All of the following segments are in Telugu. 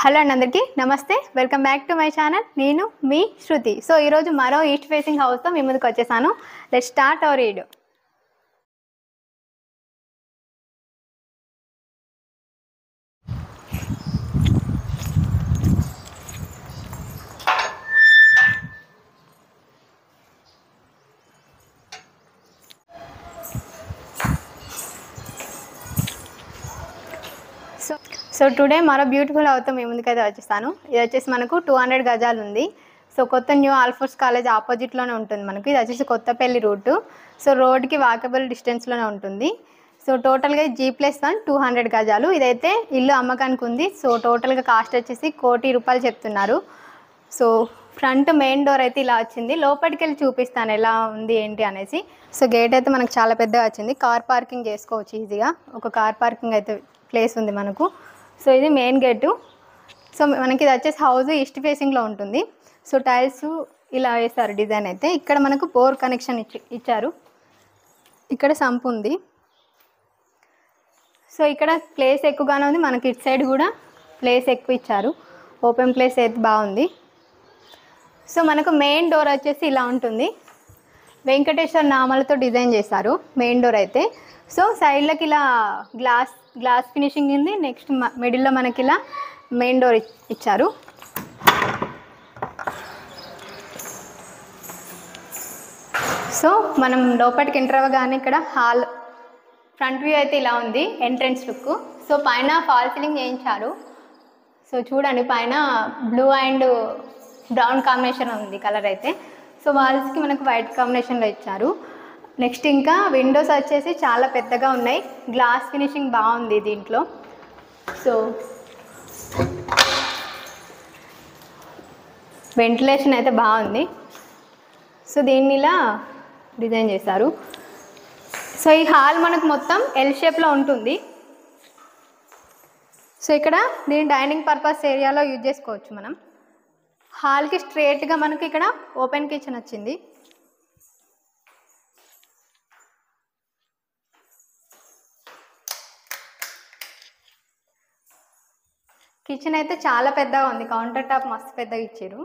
హలో అండి, అందరికీ నమస్తే. Welcome back to my channel. నేను మీ శృతి. సో ఈరోజు మరో ఈస్ట్ ఫేసింగ్ హౌస్తో మీ ముందుకు వచ్చేసాను. Let's start our video. So today మరో బ్యూటిఫుల్ హౌస్తో మీ ముందుకైతే వచ్చేస్తాను. ఇది వచ్చేసి మనకు 200 గజాలు ఉంది. సో కొత్త న్యూ ఆల్ఫోర్స్ కాలేజ్ ఆపోజిట్లోనే ఉంటుంది మనకు. ఇది వచ్చేసి కొత్తపల్లి రూటు. సో రోడ్కి వాకబుల్ డిస్టెన్స్లోనే ఉంటుంది. సో టోటల్గా G+1 200 గజాలు. ఇదైతే ఇల్లు అమ్మకానికి ఉంది. సో టోటల్గా కాస్ట్ వచ్చేసి ₹1,00,00,000 చెప్తున్నారు. సో ఫ్రంట్ మెయిన్ డోర్ అయితే ఇలా వచ్చింది. లోపలికి వెళ్ళి చూపిస్తాను ఎలా ఉంది ఏంటి అనేసి. సో గేట్ అయితే మనకు చాలా పెద్దగా వచ్చింది. కార్ పార్కింగ్ చేసుకోవచ్చు ఈజీగా. ఒక కార్ పార్కింగ్ అయితే ప్లేస్ ఉంది మనకు. సో ఇది మెయిన్ గేటు. సో మనకి ఇది వచ్చేసి హౌస్ ఈస్ట్ ఫేసింగ్లో ఉంటుంది. సో టైల్స్ ఇలా వేస్తారు డిజైన్ అయితే. ఇక్కడ మనకు బోర్ కనెక్షన్ ఇచ్చారు. ఇక్కడ సంప్ ఉంది. సో ఇక్కడ ప్లేస్ ఎక్కువగానే ఉంది. మనకి ఇటు సైడ్ కూడా ప్లేస్ ఎక్కువ ఇచ్చారు. ఓపెన్ ప్లేస్ అయితే బాగుంది. సో మనకు మెయిన్ డోర్ వచ్చేసి ఇలా ఉంటుంది. వెంకటేశ్వర నామాలతో డిజైన్ చేశారు మెయిన్ డోర్ అయితే. సో సైడ్లకి ఇలా గ్లాస్ ఫినిషింగ్ ఉంది. నెక్స్ట్ మిడిల్లో మనకి ఇలా మెయిన్ డోర్ ఇచ్చారు. సో మనం లోపలికి ఎంటర్ అవ్వగానే ఇక్కడ హాల్ ఫ్రంట్ వ్యూ అయితే ఇలా ఉంది, ఎంట్రన్స్ లుక్. సో పైన ఫాల్ సీలింగ్ చేయించారు. సో చూడండి, పైన బ్లూ అండ్ బ్రౌన్ కాంబినేషన్ ఉంది కలర్ అయితే. సో వాల్స్కి మనకు వైట్ కాంబినేషన్లో ఇచ్చారు. నెక్స్ట్ ఇంకా విండోస్ వచ్చేసి చాలా పెద్దగా ఉన్నాయి. గ్లాస్ ఫినిషింగ్ బాగుంది దీంట్లో. సో వెంటిలేషన్ అయితే బాగుంది. సో దీన్ని ఇలా డిజైన్ చేశారు. సో ఈ హాల్ మనకు మొత్తం ఎల్ షేప్లో ఉంటుంది. సో ఇక్కడ దీని డైనింగ్ పర్పస్ ఏరియాలో యూజ్ చేసుకోవచ్చు మనం. హాల్కి స్ట్రేట్గా మనకి ఇక్కడ ఓపెన్ కిచెన్ వచ్చింది. కిచెన్ అయితే చాలా పెద్దగా ఉంది. కౌంటర్ టాప్ మస్తు పెద్దగా ఇచ్చారు.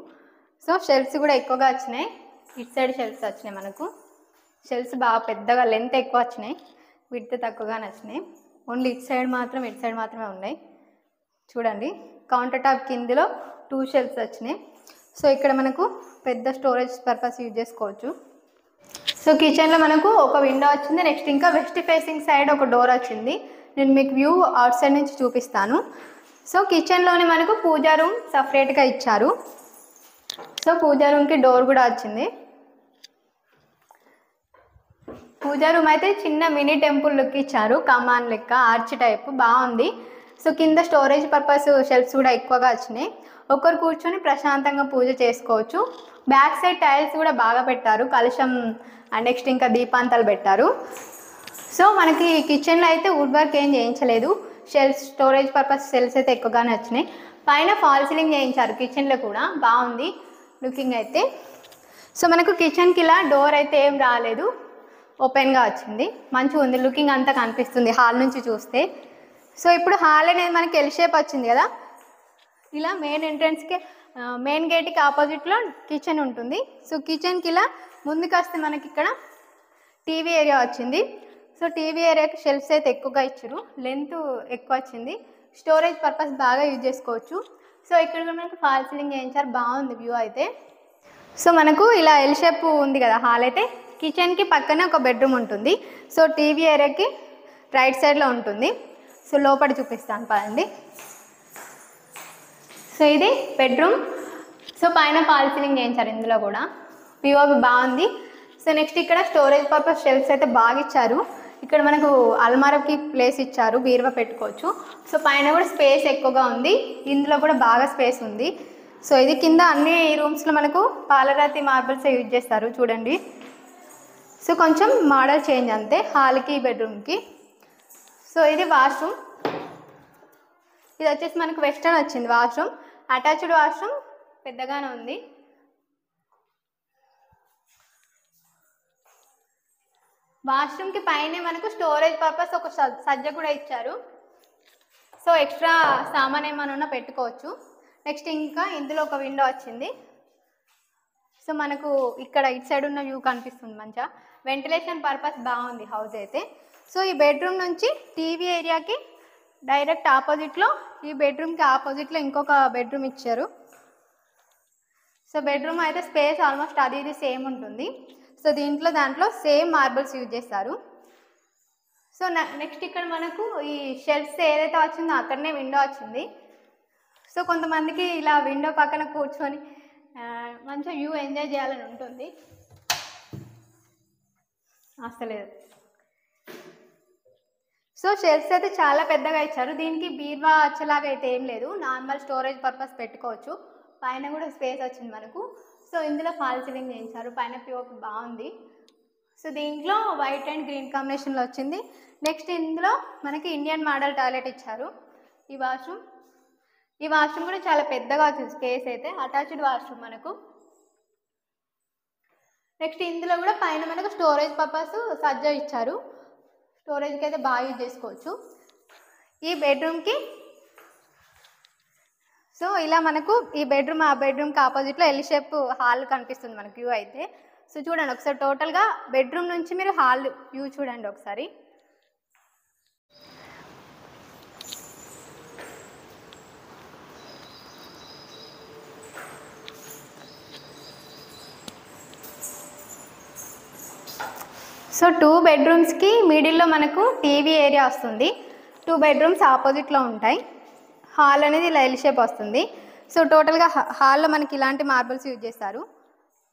సో షెల్ఫ్స్ కూడా ఎక్కువగా వచ్చినాయి. ఇటు సైడ్ షెల్ఫ్స్ వచ్చినాయి మనకు. షెల్ఫ్స్ బాగా పెద్దగా లెంత్ ఎక్కువ వచ్చినాయి, విడ్త్ తక్కువగానే వచ్చినాయి. ఓన్లీ ఇటు సైడ్ మాత్రమే ఉన్నాయి. చూడండి, కౌంటర్ టాప్ కిందలో 2 షెల్ఫ్స్ వచ్చినాయి. సో ఇక్కడ మనకు పెద్ద స్టోరేజ్ పర్పస్ యూజ్ చేసుకోవచ్చు. సో కిచెన్లో మనకు ఒక విండో వచ్చింది. నెక్స్ట్ ఇంకా వెస్ట్ ఫేసింగ్ సైడ్ ఒక డోర్ వచ్చింది. నేను మీకు వ్యూ అవుట్ సైడ్ నుంచి చూపిస్తాను. సో కిచెన్లోనే మనకు పూజా రూమ్ సపరేట్గా ఇచ్చారు. సో పూజా రూమ్కి డోర్ కూడా వచ్చింది. పూజా రూమ్ అయితే చిన్న మినీ టెంపుల్ లుక్ ఇచ్చారు. కమాన్ లెక్క ఆర్చ్ టైప్ బాగుంది. సో కింద స్టోరేజ్ పర్పస్ షెల్ఫ్స్ కూడా ఎక్కువగా వచ్చినాయి. ఒకరు కూర్చొని ప్రశాంతంగా పూజ చేసుకోవచ్చు. బ్యాక్ సైడ్ టైల్స్ కూడా బాగా పెట్టారు. కలశం అండ్ నెక్స్ట్ ఇంకా దీపాంతాలు పెట్టారు. సో మనకి కిచెన్లో అయితే వుడ్ వర్క్ ఏం చేయించలేదు. షెల్ఫ్స్ స్టోరేజ్ పర్పస్ షెల్ఫ్స్ అయితే ఎక్కువగానే వచ్చినాయి. పైన ఫాల్ సీలింగ్ చేయించారు. కిచెన్లో కూడా బాగుంది లుకింగ్ అయితే. సో మనకు కిచెన్కి ఇలా డోర్ అయితే ఏం రాలేదు, ఓపెన్గా వచ్చింది. మంచిగా ఉంది, లుకింగ్ అంతా కనిపిస్తుంది హాల్ నుంచి చూస్తే. సో ఇప్పుడు హాల్ అనేది మనకి ఎల్ షేప్ వచ్చింది కదా. ఇలా మెయిన్ ఎంట్రన్స్కి మెయిన్ గేట్కి ఆపోజిట్లో కిచెన్ ఉంటుంది. సో కిచెన్కి ఇలా ముందుకు వస్తే మనకి ఇక్కడ టీవీ ఏరియా వచ్చింది. సో టీవీ ఏరియాకి షెల్ఫ్స్ అయితే ఎక్కువగా ఇచ్చారు, లెంత్ ఎక్కువ వచ్చింది. స్టోరేజ్ పర్పస్ బాగా యూజ్ చేసుకోవచ్చు. సో ఇక్కడ మనకి ఫాల్ సీలింగ్ చేయించారు, బాగుంది వ్యూ అయితే. సో మనకు ఇలా ఎల్ షేప్ ఉంది కదా హాల్ అయితే. కిచెన్కి పక్కనే ఒక బెడ్రూమ్ ఉంటుంది. సో టీవీ ఏరియాకి రైట్ సైడ్లో ఉంటుంది. సో లోపల చూపిస్తాను పదండి. సో ఇది బెడ్రూమ్. సో పైన ఫాల్ సీలింగ్ చేయించారు ఇందులో కూడా. పిఓపి బాగుంది. సో నెక్స్ట్ ఇక్కడ స్టోరేజ్ పర్పస్ షెల్ఫ్స్ అయితే బాగా ఇచ్చారు. ఇక్కడ మనకు అల్మారాకి ప్లేస్ ఇచ్చారు, బీరువా పెట్టుకోవచ్చు. సో పైన కూడా స్పేస్ ఎక్కువగా ఉంది. ఇందులో కూడా బాగా స్పేస్ ఉంది. సో ఇది కింద అన్ని రూమ్స్లో మనకు పాలరాతి మార్బల్స్ యూజ్ చేస్తారు చూడండి. సో కొంచెం మోడల్ చేంజ్ అంతే హాల్కి బెడ్రూమ్కి. సో ఇది వాష్రూమ్. ఇది వచ్చేసి మనకు వెస్టర్న్ వచ్చింది వాష్రూమ్. అటాచ్డ్ వాష్రూమ్ పెద్దగానే ఉంది. వాష్రూమ్కి పైనే మనకు స్టోరేజ్ పర్పస్ ఒక సజ్జ కూడా ఇచ్చారు. సో ఎక్స్ట్రా సామాన్ ఏమైనా పెట్టుకోవచ్చు. నెక్స్ట్ ఇంకా ఇందులో ఒక విండో వచ్చింది. సో మనకు ఇక్కడ ఇటు సైడ్ ఉన్న వ్యూ కనిపిస్తుంది మంచిగా. వెంటిలేషన్ పర్పస్ బాగుంది హౌస్ అయితే. సో ఈ బెడ్రూమ్ నుంచి టీవీ ఏరియాకి డైరెక్ట్ ఆపోజిట్లో, ఈ బెడ్రూమ్కి ఆపోజిట్లో ఇంకొక బెడ్రూమ్ ఇచ్చారు. సో బెడ్రూమ్ అయితే స్పేస్ ఆల్మోస్ట్ అది ఇది సేమ్ ఉంటుంది. సో దాంట్లో సేమ్ మార్బుల్స్ యూజ్ చేస్తారు. సో నెక్స్ట్ ఇక్కడ మనకు ఈ షెల్ఫ్స్ ఏదైతే వచ్చిందో అక్కడనే విండో వచ్చింది. సో కొంతమందికి ఇలా విండో పక్కన కూర్చొని మంచిగా వ్యూ ఎంజాయ్ చేయాలని ఉంటుంది. అసలేదు. సో షెల్ఫ్స్ అయితే చాలా పెద్దగా ఇచ్చారు. దీనికి బీర్వా వచ్చేలాగా అయితే ఏం లేదు, నార్మల్ స్టోరేజ్ పర్పస్ పెట్టుకోవచ్చు. పైన కూడా స్పేస్ వచ్చింది మనకు. సో ఇందులో ఫాల్ సీలింగ్ చేయించారు, పైన పిఓపి బాగుంది. సో దీంట్లో వైట్ అండ్ గ్రీన్ కాంబినేషన్లో వచ్చింది. నెక్స్ట్ ఇందులో మనకి ఇండియన్ మోడల్ టాయిలెట్ ఇచ్చారు. ఈ వాష్రూమ్ కూడా చాలా పెద్దగా వచ్చింది స్పేస్ అయితే, అటాచ్డ్ వాష్రూమ్ మనకు. నెక్స్ట్ ఇందులో కూడా పైన మనకు స్టోరేజ్ పర్పస్ సజ్జా ఇచ్చారు, స్టోరేజ్కి అయితే బాగా యూజ్ చేసుకోవచ్చు. ఈ బెడ్రూమ్కి సో ఇలా మనకు ఈ బెడ్రూమ్ ఆ బెడ్రూమ్కి ఆపోజిట్లో ఎల్ షేప్ హాల్ కనిపిస్తుంది మనకు వ్యూ అయితే. సో చూడండి ఒకసారి టోటల్గా బెడ్రూమ్ నుంచి మీరు హాల్ వ్యూ చూడండి ఒకసారి. సో 2 బెడ్రూమ్స్కి మిడిల్లో మనకు టీవీ ఏరియా వస్తుంది. 2 బెడ్రూమ్స్ ఆపోజిట్లో ఉంటాయి. హాల్ అనేది ఇలా ఎల్ షేప్ వస్తుంది. సో టోటల్గా హాల్లో మనకి ఇలాంటి మార్బుల్స్ యూజ్ చేస్తారు.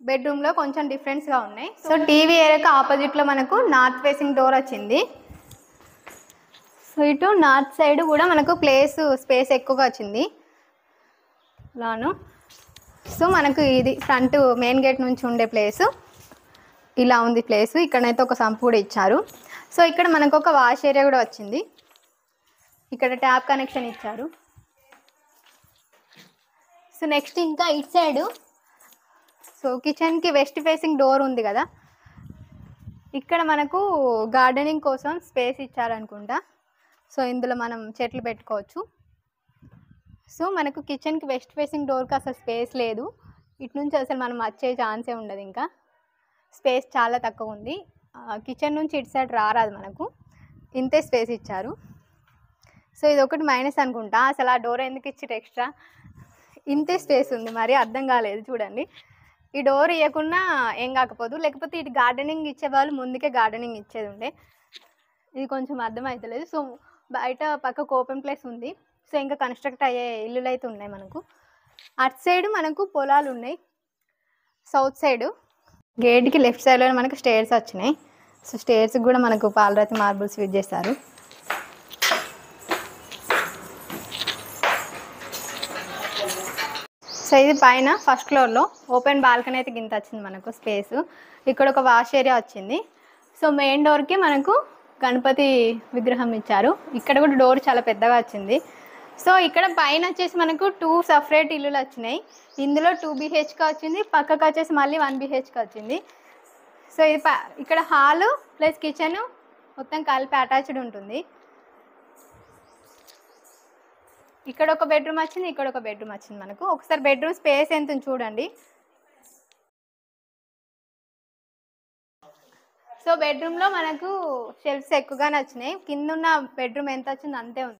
బెడ్రూమ్లో కొంచెం డిఫరెన్స్గా ఉన్నాయి. సో టీవీ ఏరియాకి ఆపోజిట్లో మనకు నార్త్ ఫేసింగ్ డోర్ వచ్చింది. సో ఇటు నార్త్ సైడ్ కూడా మనకు స్పేస్ ఎక్కువగా వచ్చింది లాను. సో మనకు ఇది ఫ్రంట్ మెయిన్ గేట్ నుంచి ఉండే ప్లేసు ఇలా ఉంది ప్లేసు. ఇక్కడైతే ఒక సంపు కూడా ఇచ్చారు. సో ఇక్కడ మనకు ఒక వాష్ ఏరియా కూడా వచ్చింది. ఇక్కడ ట్యాప్ కనెక్షన్ ఇచ్చారు. సో నెక్స్ట్ ఇంకా ఇటు సైడు సో కిచెన్కి వెస్ట్ ఫేసింగ్ డోర్ ఉంది కదా, ఇక్కడ మనకు గార్డెనింగ్ కోసం స్పేస్ ఇచ్చారనుకుంటా. సో ఇందులో మనం చెట్లు పెట్టుకోవచ్చు. సో మనకు కిచెన్కి వెస్ట్ ఫేసింగ్ డోర్కి అసలు స్పేస్ లేదు. ఇటు నుంచి అసలు మనం వచ్చే ఛాన్సే ఉండదు, ఇంకా స్పేస్ చాలా తక్కువ ఉంది. కిచెన్ నుంచి ఇటు సైడ్ రారాదు మనకు, ఇంతే స్పేస్ ఇచ్చారు. సో ఇది ఒకటి మైనస్ అనుకుంటా, అసలు ఆ డోర్ ఎందుకు ఇచ్చారు ఎక్స్ట్రా, ఇంతే స్పేస్ ఉంది, మరి అర్థం కాలేదు చూడండి. ఈ డోర్ ఇవ్వకుండా ఏం కాకపోదు, లేకపోతే ఇటు గార్డెనింగ్ ఇచ్చేవాళ్ళు ముందుకే గార్డెనింగ్ ఇచ్చేది ఉండే. ఇది కొంచెం అర్థం అవుతలేదు. సో బయట పక్కకు ఓపెన్ ప్లేస్ ఉంది. సో ఇంకా కన్స్ట్రక్ట్ అయ్యే ఇల్లులు అయితే ఉన్నాయి మనకు. అటు సైడ్ మనకు పొలాలు ఉన్నాయి. సౌత్ సైడు గేట్కి లెఫ్ట్ సైడ్లో మనకు స్టేర్స్ వచ్చినాయి. సో స్టేర్స్కి కూడా మనకు పాలరాతి మార్బుల్స్ యూజ్ చేస్తారు. సో ఇది పైన ఫస్ట్ ఫ్లోర్లో ఓపెన్ బాల్కనీ అయితే గింత వచ్చింది మనకు స్పేస్. ఇక్కడ ఒక వాష్ ఏరియా వచ్చింది. సో మెయిన్ డోర్కి మనకు గణపతి విగ్రహం ఇచ్చారు. ఇక్కడ కూడా డోర్ చాలా పెద్దగా వచ్చింది. సో ఇక్కడ పైన వచ్చేసి మనకు 2 సపరేట్ ఇల్లులు వచ్చినాయి. ఇందులో 2 BHK వచ్చింది, పక్కకు వచ్చేసి మళ్ళీ 1 BHK వచ్చింది. సో ఇది ఇక్కడ హాలు ప్లస్ కిచెన్ మొత్తం కలిపి అటాచ్డ్ ఉంటుంది. ఇక్కడ ఒక బెడ్రూమ్ వచ్చింది, ఇక్కడ ఒక బెడ్రూమ్ వచ్చింది మనకు. ఒకసారి బెడ్రూమ్ స్పేస్ ఎంత చూడండి. సో బెడ్రూమ్లో మనకు షెల్ఫ్స్ ఎక్కువగా నచ్చినాయి. కింద ఉన్న బెడ్రూమ్ ఎంత వచ్చింది అంతే ఉంది.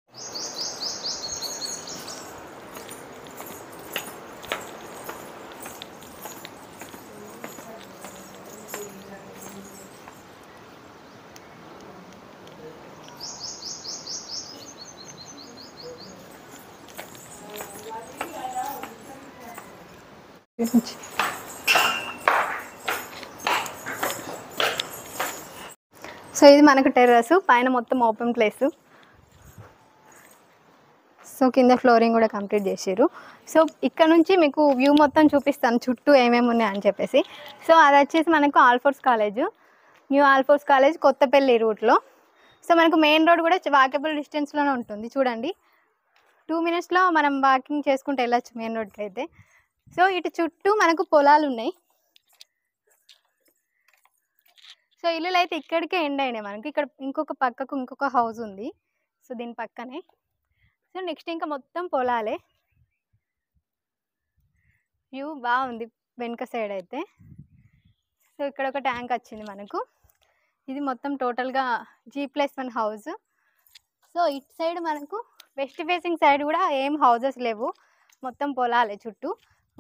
సో ఇది మనకు టెర్రస్, పైన మొత్తం ఓపెన్ ప్లేస్. సో కింద ఫ్లోరింగ్ కూడా కంప్లీట్ చేసారు. సో ఇక్కడ నుంచి మీకు వ్యూ మొత్తం చూపిస్తాను చుట్టూ ఏమేమి ఉన్నాయని చెప్పేసి. సో అది వచ్చేసి మనకు Alphores college, new Alphores college Kothapalli రూట్లో. సో మనకు మెయిన్ రోడ్ కూడా వాకబుల్ డిస్టెన్స్లోనే ఉంటుంది. చూడండి 2 minutesలో మనం వాకింగ్ చేసుకుంటూ వెళ్ళచ్చు మెయిన్ రోడ్కి అయితే. సో ఇటు చుట్టూ మనకు పొలాలు ఉన్నాయి. సో ఇల్లులు అయితే ఇక్కడికే ఎండ్ అయినాయి మనకి. ఇక్కడ ఇంకొక పక్కకు ఇంకొక హౌస్ ఉంది. సో దీని పక్కనే సో నెక్స్ట్ ఇంకా మొత్తం పొలాలే. వ్యూ బాగుంది వెనుక సైడ్ అయితే. సో ఇక్కడ ఒక ట్యాంక్ వచ్చింది మనకు. ఇది మొత్తం టోటల్గా G+1 హౌస్. సో ఇటు సైడ్ మనకు వెస్ట్ ఫేసింగ్ సైడ్ కూడా ఏం హౌజెస్ లేవు, మొత్తం పొలాలే చుట్టూ.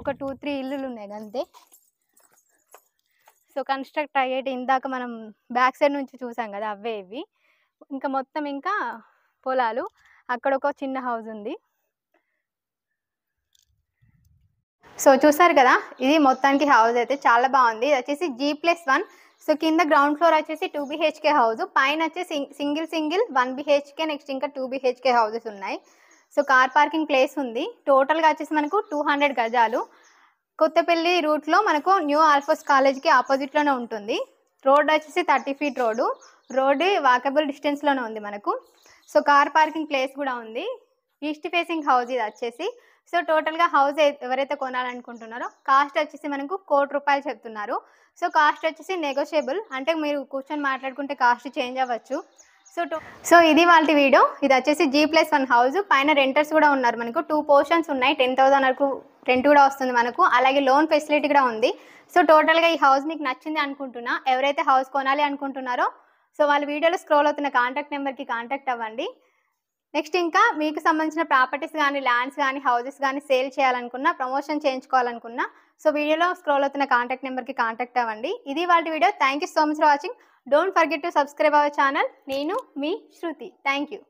ఒక 2-3 ఇల్లులు ఉన్నాయి అంతే. సో కన్స్ట్రక్ట్ అయ్యేటి ఇందాక మనం బ్యాక్ సైడ్ నుంచి చూసాం కదా, అవే ఇవి. ఇంకా మొత్తం ఇంకా పొలాలు. అక్కడ ఒక చిన్న హౌస్ ఉంది. సో చూసారు కదా, ఇది మొత్తానికి హౌస్ అయితే చాలా బాగుంది. ఇది వచ్చేసి G+1. సో కింద గ్రౌండ్ ఫ్లోర్ వచ్చేసి 2 BHK హౌస్, పైన వచ్చేసి సింగిల్ 1 BHK, నెక్స్ట్ ఇంకా 2 BHK హౌసెస్ ఉన్నాయి. సో కార్ పార్కింగ్ ప్లేస్ ఉంది. టోటల్గా వచ్చేసి మనకు 200 గజాలు. కొత్తపల్లి రూట్లో మనకు న్యూ ఆల్ఫోస్ కాలేజ్కి ఆపోజిట్లోనే ఉంటుంది. రోడ్ వచ్చేసి 30 feet రోడ్ వాకబుల్ డిస్టెన్స్లోనే ఉంది మనకు. సో కార్ పార్కింగ్ ప్లేస్ కూడా ఉంది. ఈస్ట్ ఫేసింగ్ హౌస్ ఇది వచ్చేసి. సో టోటల్గా హౌస్ ఎవరైతే కొనాలనుకుంటున్నారో కాస్ట్ వచ్చేసి మనకు 1 కోటి రూపాయలు చెప్తున్నారు. సో కాస్ట్ వచ్చేసి నెగోషియబుల్, అంటే మీరు కూర్చొని మాట్లాడుకుంటే కాస్ట్ చేంజ్ అవ్వచ్చు. సో ఇది వాళ్ళ వీడియో. ఇది వచ్చేసి G+1 హౌస్. పైన రెంటర్స్ కూడా ఉన్నారు మనకు. 2 పోర్షన్స్ ఉన్నాయి. 10,000 వరకు రెంట్ కూడా వస్తుంది మనకు. అలాగే లోన్ ఫెసిలిటీ కూడా ఉంది. సో టోటల్గా ఈ హౌస్ మీకు నచ్చింది అనుకుంటున్నా. ఎవరైతే హౌస్ కొనాలి అనుకుంటున్నారో సో వాళ్ళ వీడియోలో స్క్రోల్ అవుతున్న కాంటాక్ట్ నెంబర్కి కాంటాక్ట్ అవ్వండి. నెక్స్ట్ ఇంకా మీకు సంబంధించిన ప్రాపర్టీస్ కానీ, ల్యాండ్స్ కానీ, హౌసెస్ కానీ సేల్ చేయాలనుకున్నా, ప్రమోషన్ చేయించుకోవాలనుకున్నా సో వీడియోలో స్క్రోల్ అవుతున్న కాంటాక్ట్ నెంబర్కి కాంటాక్ట్ అవ్వండి. ఇది వాళ్ళ video. Thank you so much for watching. Don't forget to subscribe our channel. నేను మీ శృతి. Thank you.